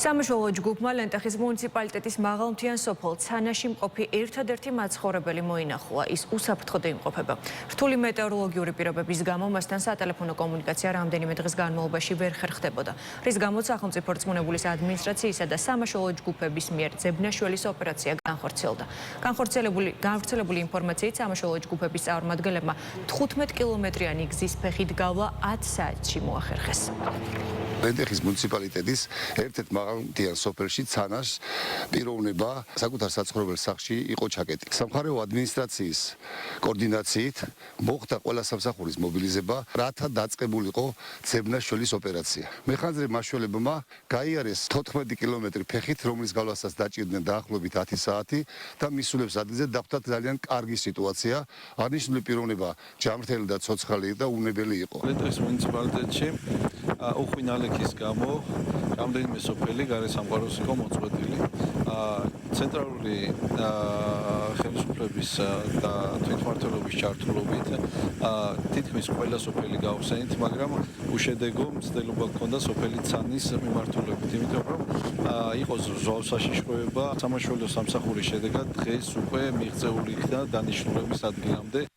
სამაშველო ჯგუფმა ლენტეხის მუნიციპალიტეტის მაღალმთიან სოფელ ცანაში მყოფი ერთადერთი მაცხოვრებელი მოინახულა. ის უსაფრთხოდ იმყოფება. რთული მეტეოროლოგიური პირობების გამო მასთან სატელეფონო კომუნიკაცია რამდენიმე დღის განმავლობაში ვერ ხერხდებოდა. რის გამოც სახელმწიფო რწმუნებულის ადმინისტრაციისა და სამაშველო ჯგუფების მიერ ძებნაშველის ოპერაცია განხორციელდა. გავრცელებული ინფორმაციით სამაშველო ჯგუფების წარმომადგენლებმა 15 კილომეტრიანი გზის ფეხით გავლა 10 საათში მოახერხეს. ლენტეხის მუნიციპალიტეტის ერთ-ერთ მაღალმთიან სოფელში ცანას პიროვნება საკუთარ საცხოვრებელ სახლში იყო ჩაკეტილი. სამხარეო ადმინისტრაციის კოორდინაციით მოხდა ყველა სამსახურის მობილიზება, რათა დაწყებულიყო ძებნაშველის ოპერაცია. მეხანძრე მაშველებმა გაიარეს 14 კილომეტრი ფეხით, რომლის გავლასაც დაჭირდნენ დაახლოებით 10 საათი და მისულებს ადგილზე დახვდა ძალიან კარგი სიტუაცია. აღნიშნული პიროვნება ჯანმრთელი და ცოცხალი და უნებელი იყო. ლენტეხის მუნიციპალიტეტში უხვინალექის გამო რამდენიმე სოფელი გარესამყაროს იყო მოწყვეტილი. ცენტრალური ხელისუფლების და თვითმმართველობის ჩართულობით თითქმის ყველა სოფელი გავხსენით, მაგრამ უშედეგო მცდელობა ჰქონდა სოფელი ცანის მიმართულებით, იმიტომ რომ იყო ზვავ საშიშროება. სამაშველო სამსახურის შედეგად დღეს უკვე მიღწეული იქნა დანიშნულების ადგილამდე.